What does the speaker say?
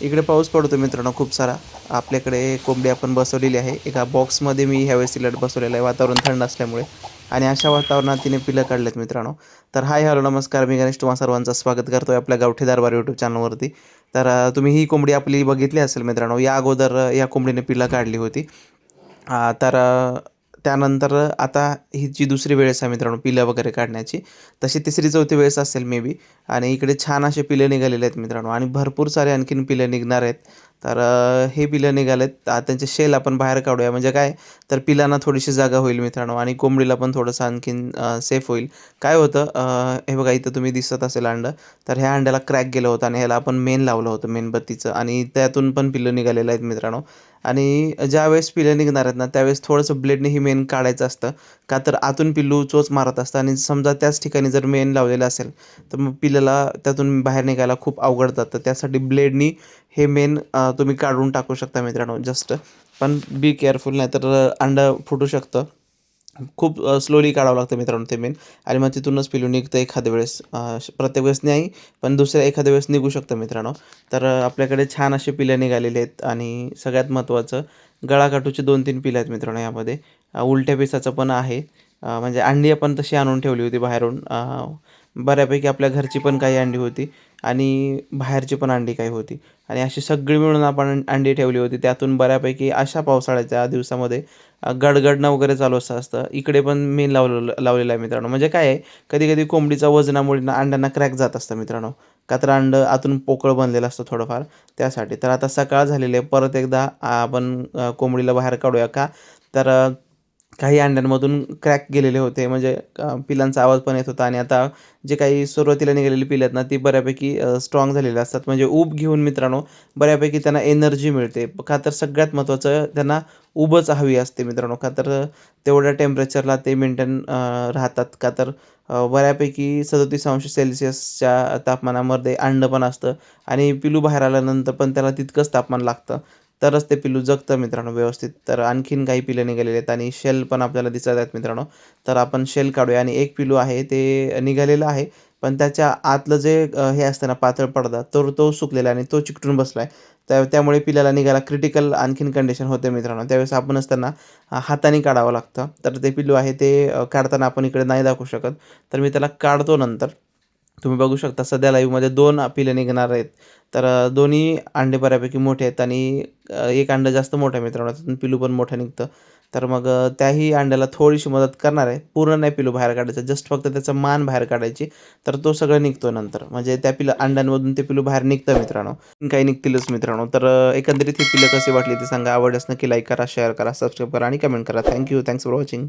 इकडे पाऊस पडतो मित्रांनो खूप सारा. आपल्याकडे कोंबडी आपण बसवलेली आहे. एका बॉक्समध्ये मी ह्यावेळेस तिला बसवलेलं आहे वातावरण थंड असल्यामुळे आणि अशा वातावरणात तिने पिलं काढलेत मित्रांनो. तर हाय हॅलो नमस्कार, मी गणेश तुम्हा सर्वांचं स्वागत करतोय आपल्या गावठी दरबार यूट्यूब चॅनलवरती. तर तुम्ही ही कोंबडी आपली बघितली असेल मित्रांनो. या अगोदर या कोंबडीने पिलं काढली होती. तर त्यानंतर आता ही जी दुसरी वेळेस आहे मित्रांनो पिलं वगैरे काढण्याची, तशी तिसरी चौथी वेळेस असेल मे बी. आणि इकडे छान असे पिलं निघालेले आहेत मित्रांनो आणि भरपूर सारे आणखीन पिलं निघणार आहेत. तर हे पिलं निघालेत, त्यांचे शेल आपण बाहेर काढूया. म्हणजे काय, तर पिलांना थोडीशी जागा होईल मित्रांनो आणि कोंबडीला पण थोडंसं आणखीन सेफ होईल. काय होतं, हे बघा इथं तुम्ही दिसत असेल अंडं. तर ह्या अंड्याला क्रॅक गेलं होतं आणि ह्याला आपण मेण लावलं होतं मेणबत्तीचं आणि त्यातून पण पिलं निघालेलं आहेत मित्रांनो. आणि ज्यावेळेस पिलं निघणार आहेत ना, त्यावेळेस थोडंसं ब्लेडने ही मेण काढायचं असतं. का तर आतून पिल्लू चोच मारत असतं आणि समजा त्याच ठिकाणी जर मेण लावलेलं असेल, तर मग पिल्लाला त्यातून बाहेर निघायला खूप अवघड जातं. त्यासाठी ब्लेडनी हे मेण तुम्ही काढून टाकू शकता मित्रांनो जस्ट. पण बी केअरफुल, नाहीतर अंडं फुटू शकतं. खूप स्लोली काढावं लागतं मित्रांनो ते मेण आणि मग तिथूनच पिलू निघतं एखाद्या वेळेस. प्रत्येक वेळेस नाही, पण दुसऱ्या एखाद्या वेळेस निघू शकतं मित्रांनो. तर आपल्याकडे छान असे पिलं निघालेले आहेत आणि सगळ्यात महत्त्वाचं गळाकाठूचे 2-3 पिलं आहेत मित्रांनो यामध्ये. उलट्या पिसाचं पण आहे. म्हणजे अंडी आपण तशी आणून ठेवली होती बाहेरून. बऱ्यापैकी आपल्या घरची पण काही अंडी होती आणि बाहेरची पण अंडी काही होती आणि अशी सगळी मिळून आपण अंडी ठेवली होती. त्यातून बऱ्यापैकी अशा पावसाळ्याच्या दिवसामध्ये गडगडणं वगैरे चालू असतं. इकडे पण मी लावलेलं आहे मित्रांनो. म्हणजे काय आहे, कधी-कधी कोंबडीच्या वजनामुळे ना अंड्यांना क्रॅक जात असतं मित्रांनो. का तर अंडं आतून पोकळ बनलेलं असतं थोडंफार त्यासाठी. तर आता सकाळ झालेली आहे. परत एकदा आपण कोंबडीला बाहेर काढूया का? तर काही अंड्यांमधून क्रॅक गेलेले होते. म्हणजे पिलांचा आवाज पण येत होता आणि आता जे काही सुरुवातीला निघालेली पिलं आहेत ना, ती बऱ्यापैकी झालेली असतात. म्हणजे ऊब घेऊन मित्रांनो बऱ्यापैकी त्यांना एनर्जी मिळते. का तर सगळ्यात महत्त्वाचं त्यांना ऊबच हवी असते मित्रांनो. का तर तेवढ्या टेम्परेचरला ते मेंटेन राहतात. का तर बऱ्यापैकी 37°C तापमानामध्ये अंडं पण असतं आणि पिलू बाहेर आल्यानंतर पण त्याला तितकंच तापमान लागतं. तरच ते पिल्लू जगतं मित्रांनो व्यवस्थित. तर आणखीन काही पिलं निघालेले आहेत आणि शेल पण आपल्याला दिसत आहेत मित्रांनो. तर आपण शेल काढूया आणि एक पिल्लू आहे ते निघालेलं आहे. पण त्याच्या आतलं जे हे असतं ना पातळ पडदा, तर तो सुकलेला आहे आणि तो चिकटून बसला आहे. त्यामुळे पिल्लाला निघायला क्रिटिकल आणखीन कंडिशन होते मित्रांनो. त्यावेळेस आपणच त्यांना हाताने काढावं लागतं. तर ते पिल्लू आहे ते काढताना आपण इकडे नाही दाखवू शकत. तर मी त्याला काढतो नंतर. तुम्ही बघू शकता सध्या लाईव्हमध्ये 2 पिलं निघणार आहेत. तर दोन्ही अंडे बऱ्यापैकी मोठे आहेत आणि एक अंडं जास्त मोठं आहे मित्रांनो. त्यातून पिलू पण मोठं निघतं. तर मग त्याही अंड्याला थोडीशी मदत करणार आहे. पूर्ण नाही पिलू बाहेर काढायचं, जस्ट फक्त त्याचं मान बाहेर काढायची. तर तो सगळं निघतो नंतर. म्हणजे त्या अंड्यांमधून ते पिलू बाहेर निघतं मित्रांनो. काही निघतीलच मित्रांनो. तर एकंदरीत ही पिलं कशी वाटली ते सांगा. आवडल्यास नक्की लाईक करा, शेअर करा, सबस्क्राईब करा आणि कमेंट करा. Thanks for watching.